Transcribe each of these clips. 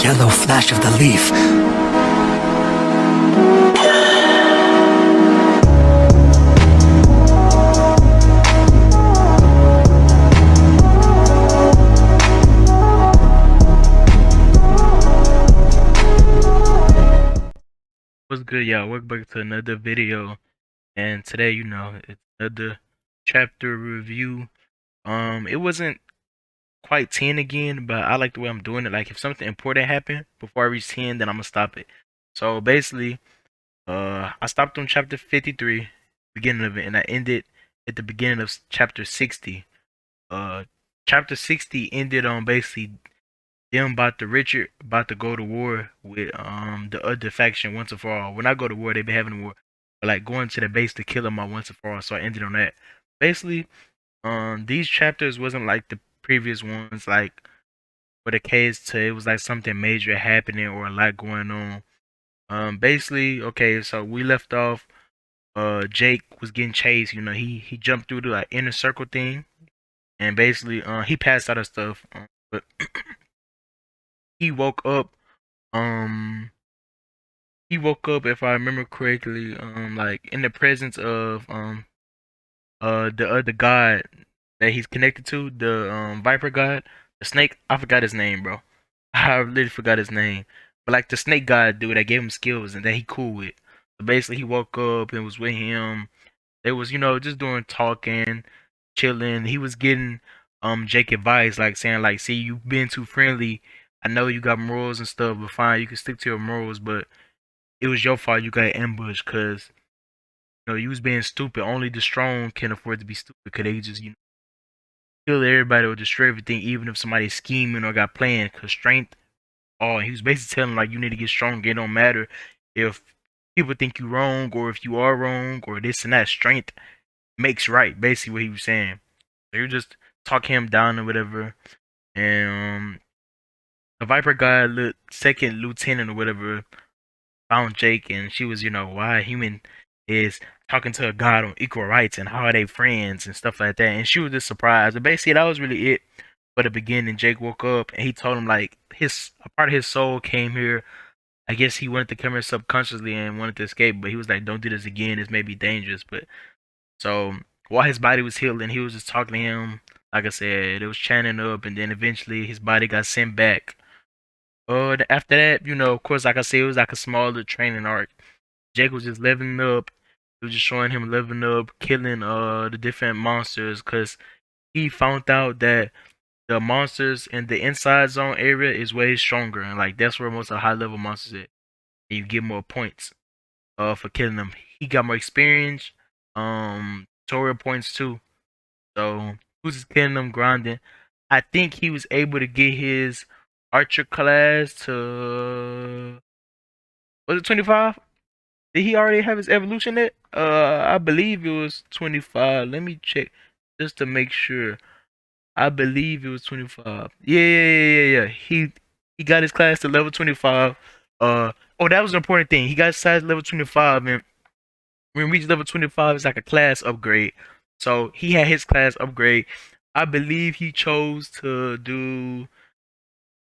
yellow flash of the leaf. What's good, y'all? Welcome back to another video. And today, it's another chapter review. It wasn't quite 10 again, but I like the way I'm doing it. Like if something important happened before I reach 10, then I'm gonna stop it. So basically, I stopped on chapter 53, beginning of it, and I ended at the beginning of chapter 60. Uh Chapter 60 ended on basically them about to go to war with the other faction once and for all. When I go to war, they be having war, but like going to the base to kill them all once and for all. So I ended on that. Basically, these chapters wasn't like the previous ones, like for the case to it was like something major happening or a lot going on. Basically, okay, so we left off. Jake was getting chased. He jumped through the like inner circle thing, and basically, he passed out of stuff. But he woke up. Um, he woke up, if I remember correctly, like in the presence of the other god that he's connected to, the Viper god, the snake. I forgot his name, bro. I literally forgot his name. But like the snake god dude that gave him skills and that he cool with. So basically, he woke up and was with him. They was just doing talking, chilling. He was getting Jake advice, like saying like, see, you've been too friendly. I know you got morals and stuff, but fine, you can stick to your morals, but it was your fault you got ambushed because you was being stupid. Only the strong can afford to be stupid because they just kill everybody or destroy everything, even if somebody's scheming or got planned. Because strength, oh, he was basically telling like you need to get stronger. It don't matter if people think you wrong or if you are wrong or this and that. Strength makes right. Basically, what he was saying. So you just talk him down or whatever, and the Viper guy, second lieutenant or whatever, found Jake, and she was, why a human is talking to a god on equal rights and how are they friends and stuff like that. And she was just surprised. But basically, that was really it for the beginning. Jake woke up and he told him like a part of his soul came here. I guess he wanted to come here subconsciously and wanted to escape, but he was like, "Don't do this again. This may be dangerous." But so while his body was healing, he was just talking to him. Like I said, it was chanting up, and then eventually his body got sent back. After that, of course, like I said, it was like a smaller training arc. Jake was just leveling up. He was just showing him leveling up, killing the different monsters, cause he found out that the monsters in the inside zone area is way stronger, and like that's where most of the high level monsters is. And you get more points for killing them. He got more experience, tutorial points too. So he was just killing them, grinding. I think he was able to get his archer class to, was it 25? Did he already have his evolution yet? I believe it was 25. Let me check just to make sure. I believe it was 25. Yeah. He got his class to level 25. Oh, that was an important thing. He got his size level 25, and when we reach level 25, it's like a class upgrade. So he had his class upgrade. I believe he chose to do.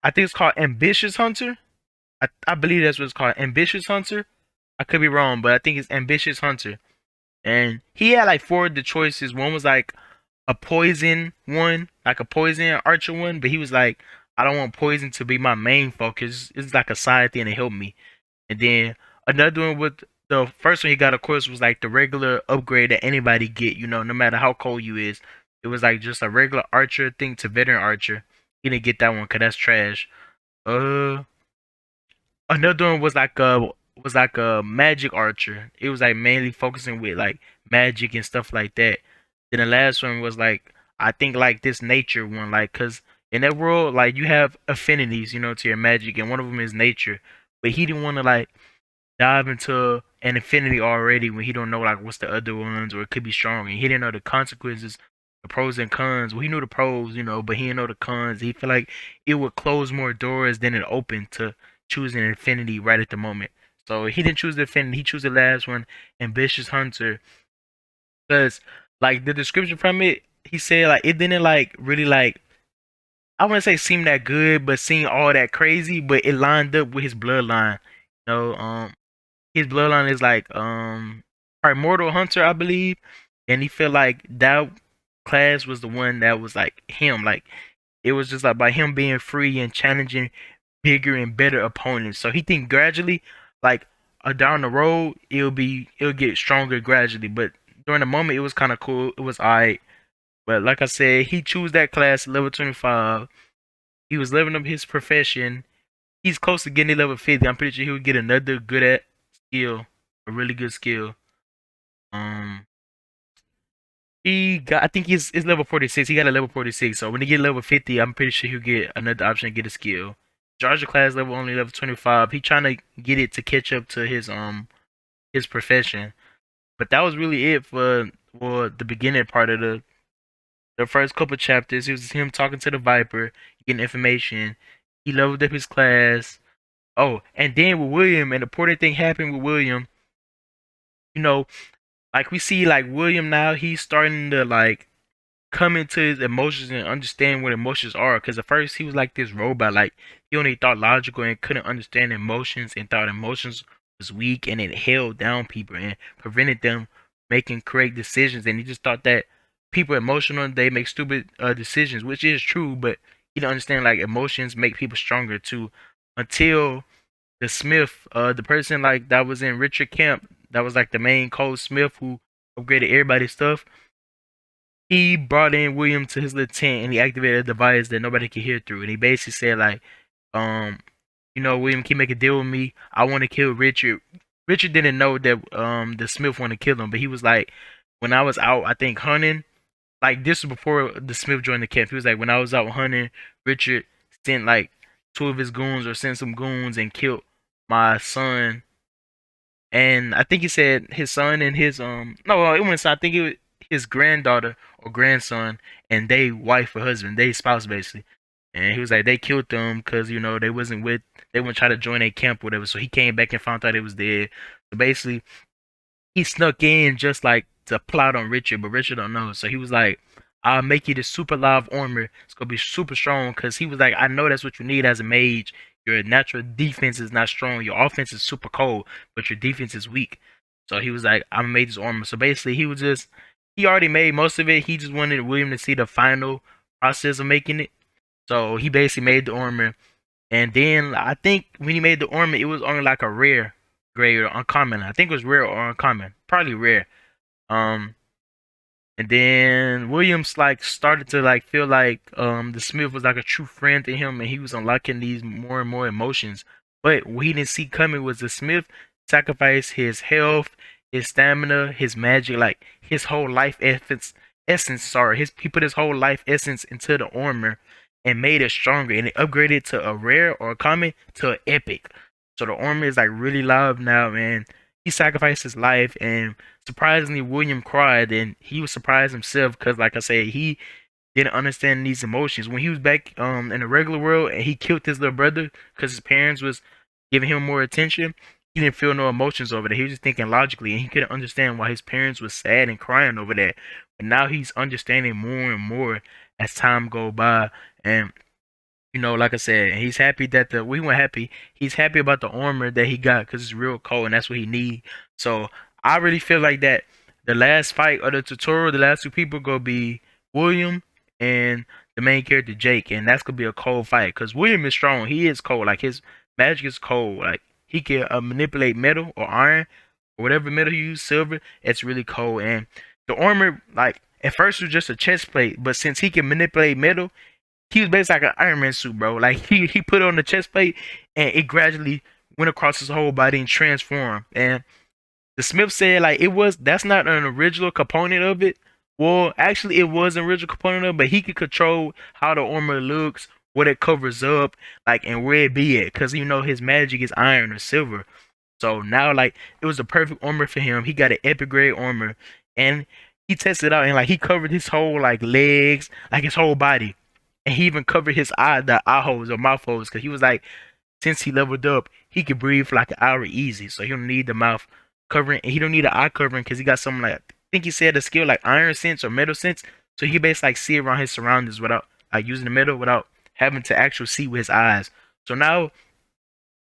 I think it's called Ambitious Hunter. I believe that's what it's called, Ambitious Hunter. I could be wrong, but I think it's Ambitious Hunter. And he had like four of the choices. One was like a poison one, like a poison archer one, but he was like, I don't want poison to be my main focus. It's like a side thing to help me. And then another one with the first one he got, of course, was like the regular upgrade that anybody get. No matter how cold you is, it was like just a regular archer thing to veteran archer. He didn't get that one because that's trash. Uh, Another one was like a magic archer. It was like mainly focusing with like magic and stuff like that. Then the last one was like, I think like this nature one, like, cause in that world like you have affinities, to your magic, and one of them is nature. But he didn't want to like dive into an infinity already when he don't know like what's the other ones, or it could be strong, and he didn't know the consequences, the pros and cons. Well, he knew the pros, but he didn't know the cons. He felt like it would close more doors than it opened to choosing infinity right at the moment. So he didn't choose the infinity. He chose the last one, ambitious hunter, because like the description from it, he said like it didn't like really like, I wouldn't say seemed that good, but seemed all that crazy, but it lined up with his bloodline. You know, his bloodline is like Primal Hunter, I believe, and he felt like that class was the one that was like him. Like it was just like by him being free and challenging bigger and better opponents. So he think gradually, like down the road, it'll get stronger gradually. But during the moment, it was kind of cool. It was alright. But like I said, he chose that class level 25. He was leveling up his profession. He's close to getting level 50. I'm pretty sure he would get another good at skill, a really good skill. Um, he got, I think he's level 46. He got a level 46. So when he get level 50, I'm pretty sure he'll get another option to get a skill. Georgia class level only level 25. He trying to get it to catch up to his profession. But that was really it for the beginning part of the first couple chapters. It was him talking to the Viper, getting information. He leveled up his class. Oh, and then with William, an important thing happened with William. You know, like we see like William now, he's starting to like come into his emotions and understand what emotions are. Because at first he was like this robot, like he only thought logical and couldn't understand emotions and thought emotions was weak and it held down people and prevented them making correct decisions. And he just thought that people emotional they make stupid decisions, which is true, but he didn't understand like emotions make people stronger too. Until the Smith, the person like that was in Richard Camp, that was like the main code Smith who upgraded everybody's stuff. He brought in William to his little tent and he activated a device that nobody could hear through. And he basically said like, um, William, can you make a deal with me? I want to kill Richard. Richard didn't know that the Smith wanted to kill him, but he was like, when I was out, I think hunting, like this was before the Smith joined the camp. He was like, when I was out hunting, Richard sent like two of his goons or sent some goons and killed my son. And I think he said his son and his no, it wasn't son. I think it was his granddaughter or grandson and they wife or husband, they spouse basically. And he was like they killed them because they wasn't with they wouldn't try to join a camp or whatever. So he came back and found out it was dead. So basically he snuck in just like to plot on Richard, but Richard don't know. So he was like, "I'll make you this super live armor. It's gonna be super strong." Because he was like, "I know that's what you need as a mage. Your natural defense is not strong. Your offense is super cold, but your defense is weak." So he was like, "I'm gonna make this armor." So basically, he already made most of it. He just wanted William to see the final process of making it. So he basically made the armor, and then I think when he made the armor, it was only like a rare grade or uncommon. I think it was rare or uncommon, probably rare. Um, and then Williams like started to like feel like the Smith was like a true friend to him, and he was unlocking these more and more emotions. But what he didn't see coming was the Smith sacrificed his health, his stamina, his magic, like his whole life essence. Sorry, he put his whole life essence into the armor and made it stronger, and it upgraded to a rare or a common to an epic. So the armor is like really loud now, man. He sacrificed his life, and surprisingly, William cried, and he was surprised himself because, like I said, he didn't understand these emotions when he was back in the regular world, and he killed his little brother because his parents was giving him more attention. He didn't feel no emotions over that. He was just thinking logically, and he couldn't understand why his parents was sad and crying over that. But now he's understanding more and more as time go by, and like I said, he's happy that we weren't happy. He's happy about the armor that he got because it's real cold and that's what he need. So I really feel like that the last fight of the tutorial, the last two people gonna be William and the main character Jake, and that's gonna be a cold fight because William is strong. He is cold. Like his magic is cold. Like he can manipulate metal or iron or whatever metal you use, silver. It's really cold. And the armor, like at first, was just a chest plate, but since he can manipulate metal, he was basically like an Iron Man suit, bro. Like he put it on the chest plate and it gradually went across his whole body and transformed. And the Smith said like that's not an original component of it. Well, actually it was an original component of it, but he could control how the armor looks, what it covers up, like and where it be at. Cause his magic is iron or silver. So now like it was the perfect armor for him. He got an epic grade armor and he tested out and like he covered his whole like legs, like his whole body. And he even covered his the eye holes or mouth holes because he was like, since he leveled up, he could breathe for like an hour easy. So he don't need the mouth covering, and he don't need the eye covering because he got something like I think he said a skill like iron sense or metal sense. So he basically like see around his surroundings without like using the metal without having to actually see with his eyes. So now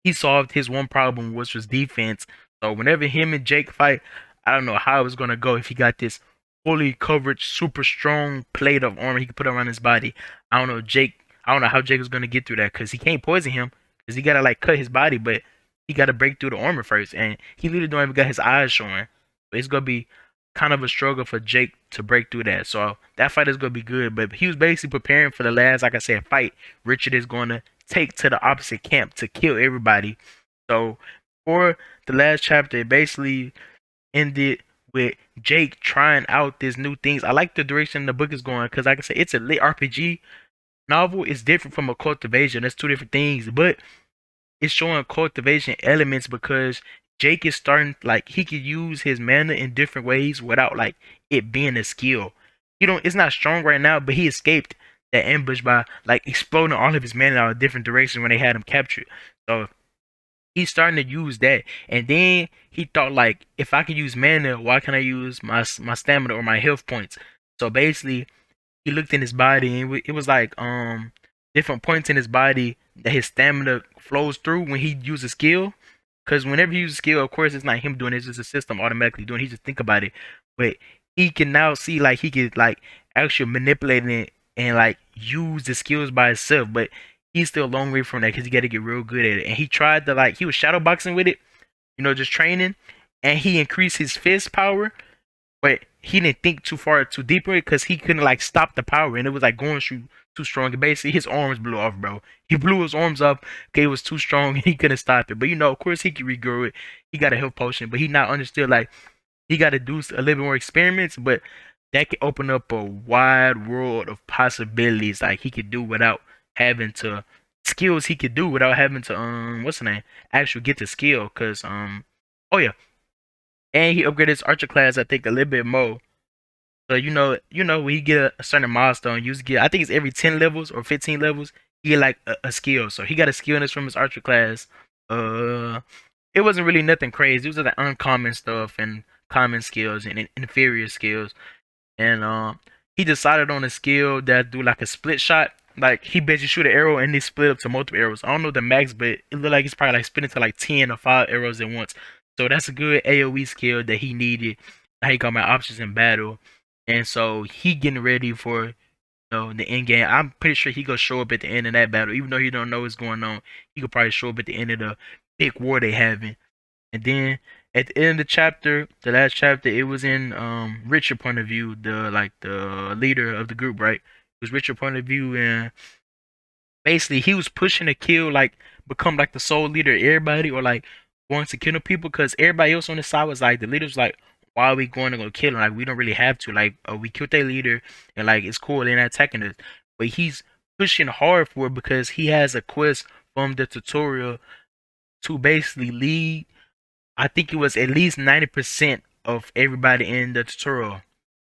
he solved his one problem, which was defense. So whenever him and Jake fight, I don't know how it was gonna go if he got this fully covered, super strong plate of armor he could put around his body. I don't know Jake. I don't know how Jake was gonna get through that because he can't poison him because he gotta like cut his body, but he gotta break through the armor first, and he literally don't even got his eyes showing. But it's gonna be kind of a struggle for Jake to break through that. So that fight is gonna be good. But he was basically preparing for the last, like I said, fight Richard is gonna take to the opposite camp to kill everybody. So for the last chapter, it basically ended with Jake trying out these new things. I like the direction the book is going because, like I said, it's a lit RPG novel. It's different from a cultivation. That's two different things, but it's showing cultivation elements because Jake is starting like he could use his mana in different ways without like it being a skill. You know, it's not strong right now, but he escaped that ambush by like exploding all of his mana out a different direction when they had him captured. So he's starting to use that, and then he thought like, if I can use mana, why can't I use my stamina or my health points? So basically, he looked in his body, and it was like different points in his body that his stamina flows through when he uses skill. Because whenever he uses skill, of course, it's not him doing it; it's just the system automatically doing it. He just think about it, but he can now see like he could like actually manipulate it and like use the skills by himself. But he's still a long way from that because he got to get real good at it. And he tried to like he was shadow boxing with it, you know, just training, and he increased his fist power, but he didn't think too far too deeper because he couldn't like stop the power, and it was like going through too strong. And basically, his arms blew off, bro. He blew his arms up because it was too strong, and he couldn't stop it. But you know, of course, he could regrow it. He got a health potion, but he not understood like he got to do a little bit more experiments. But that could open up a wide world of possibilities. Like he could do without having to skills he could do without having to what's the name actually get the skill. Cause oh yeah, and he upgraded his archer class I think a little bit more. So when you get a certain milestone, you get I think it's every 10 levels or 15 levels, you get like a skill. So he got a skill in this from his archer class. Uh, it wasn't really nothing crazy. It was like uncommon stuff and common skills and inferior skills. And he decided on a skill that do like a split shot. Like he basically shoot an arrow and they split up to multiple arrows. I don't know the max, but it looked like it's probably like spinning to like 10 or 5 arrows at once. So that's a good AoE skill that he needed. He got my options in battle, and so he getting ready for the end game. I'm pretty sure he gonna show up at the end of that battle, even though he don't know what's going on. He could probably show up at the end of the big war they having. And then at the end of the chapter, the last chapter, it was in Richard point of view, the leader of the group, right? It was Richard point of view, and basically he was pushing to kill, like become like the sole leader of everybody, or like going to kill the people, because everybody else on the side was like the leader's like, why are we going to go kill him? Like we don't really have to. Like we killed their leader, and like it's cool, they're not attacking us. But he's pushing hard for it because he has a quest from the tutorial to basically lead. I think it was at least 90% of everybody in the tutorial,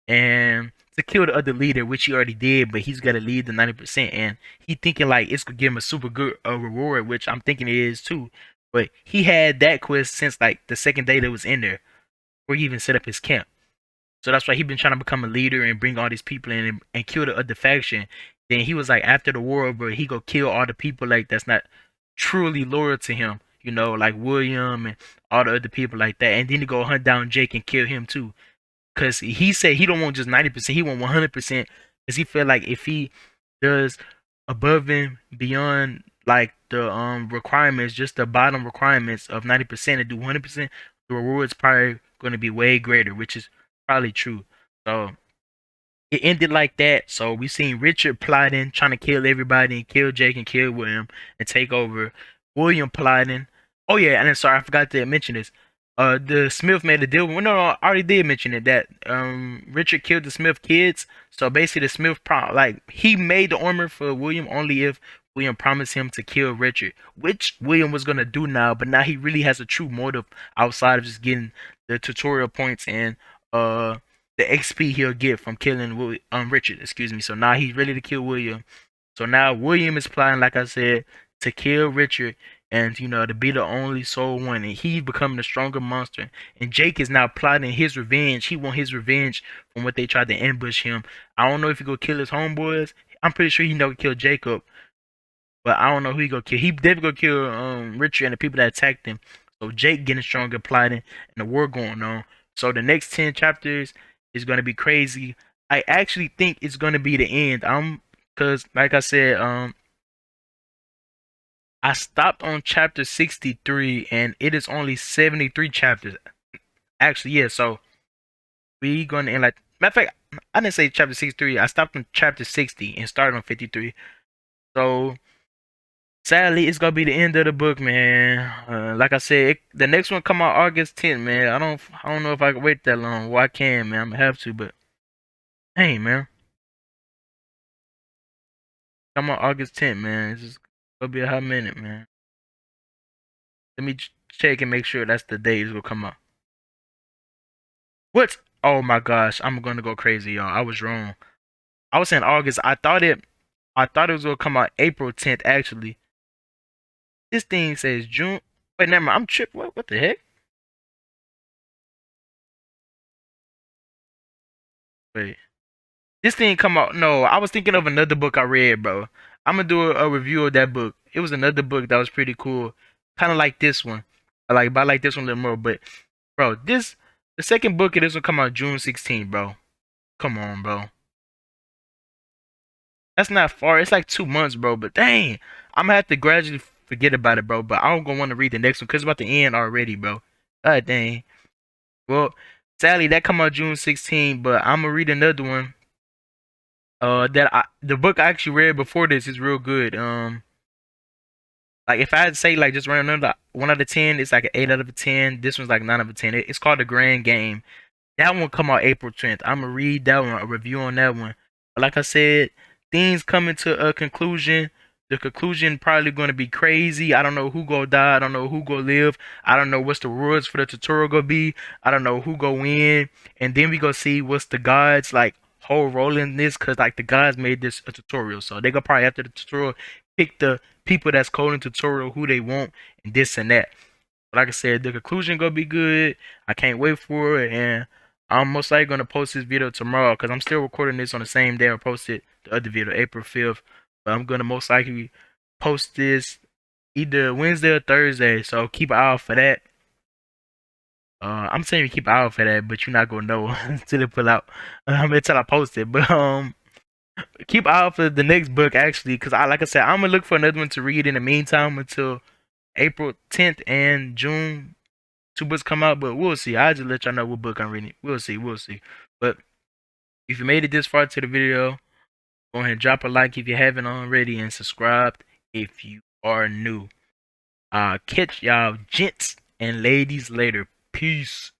and to kill the other leader, which he already did, but he's got to lead the 90%, and he thinking like it's gonna give him a super good reward, which I'm thinking it is too. But he had that quest since like the second day that was in there, where he even set up his camp. So that's why he been trying to become a leader and bring all these people in and kill the other faction. Then he was like, after the war over, he go kill all the people like that's not truly loyal to him. Like William and all the other people like that. And then he go hunt down Jake and kill him too. Cause he said he don't want just 90%, he want 100%. Cause he feel like if he does above and beyond like the requirements, just the bottom requirements of 90% and do 100%, the reward's probably going to be way greater, which is probably true. So it ended like that. So we seen Richard plotting, trying to kill everybody and kill Jake and kill William and take over. William plotting. Oh yeah, and then sorry, I forgot to mention this. The Smith made a deal. Well, no, I already did mention it that Richard killed the Smith kids. So basically, the Smith like he made the armor for William only if William promised him to kill Richard, which William was gonna do now. But now he really has a true motive outside of just getting the tutorial points and uh the XP he'll get from killing Richard. Excuse me. So now he's ready to kill William. So now William is plotting, like I said, to kill Richard and to be the only sole one, and he's becoming a stronger monster. And Jake is now plotting his revenge. He want his revenge from what they tried to ambush him. I don't know if he go kill his homeboys. I'm pretty sure he never killed Jacob, but I don't know who he gonna kill. He definitely gonna kill Richard and the people that attacked him. So Jake getting stronger, plotting, and the war going on. So the next 10 chapters is gonna be crazy. I actually think it's gonna be the end. Cause like I said, I stopped on chapter 63 and it is only 73 chapters. Actually, yeah, so we gonna end like matter of fact, I didn't say chapter 63. I stopped on chapter 60 and started on 53. So sadly, it's gonna be the end of the book, man. Like I said, the next one come out August 10th, man. I don't know if I can wait that long. Well, I can, man. I'm gonna have to, but hey, man, come out August 10th, man. It's just gonna be a hot minute, man. Let me check and make sure that's the day it's gonna come out. What? Oh my gosh, I'm gonna go crazy, y'all. I was wrong. I was saying August. I thought it was gonna come out April 10th. Actually, this thing says June. Wait, never mind. I'm tripped. What the heck? Wait. This thing come out. No, I was thinking of another book I read, bro. I'm gonna do a review of that book. It was another book that was pretty cool, kind of like this one. I like this one a little more. But bro, the second book of this will come out June 16th, bro. Come on, bro. That's not far. It's like 2 months, bro. But dang, I'm gonna have to gradually forget about it, bro. But I'm gonna want to read the next one because it's about to end already, bro. God dang. Well, sadly that come out June 16th, but I'm gonna read another one. The book I actually read before this is real good. Like if I had to say like just random number 1 out of 10, it's like an 8 out of 10. This one's like 9 out of 10. It's called The Grand Game. That one come out April 10th. I'm gonna read that one, a review on that one. But like I said, things coming to a conclusion. The conclusion probably gonna be crazy. I don't know who gonna die. I don't know who gonna live. I don't know what's the rules for the tutorial gonna be. I don't know who go win. And then we go see what's the gods like whole role in this, cause like the gods made this a tutorial. So they gonna probably after the tutorial pick the people that's coding tutorial who they want and this and that. But like I said, the conclusion gonna be good. I can't wait for it, and I'm most likely gonna post this video tomorrow because I'm still recording this on the same day I posted the other video, April 5th. But I'm gonna most likely post this either Wednesday or Thursday, so keep an eye out for that. I'm saying you keep an eye out for that, but you're not gonna know until it pull out. Until I post it. But keep an eye out for the next book actually, because like I said, I'm gonna look for another one to read in the meantime until April 10th and June 2 books come out, but we'll see. I'll just let y'all know what book I'm reading. We'll see, we'll see. But if you made it this far to the video, go ahead and drop a like if you haven't already and subscribe if you are new. Catch y'all gents and ladies later. Peace.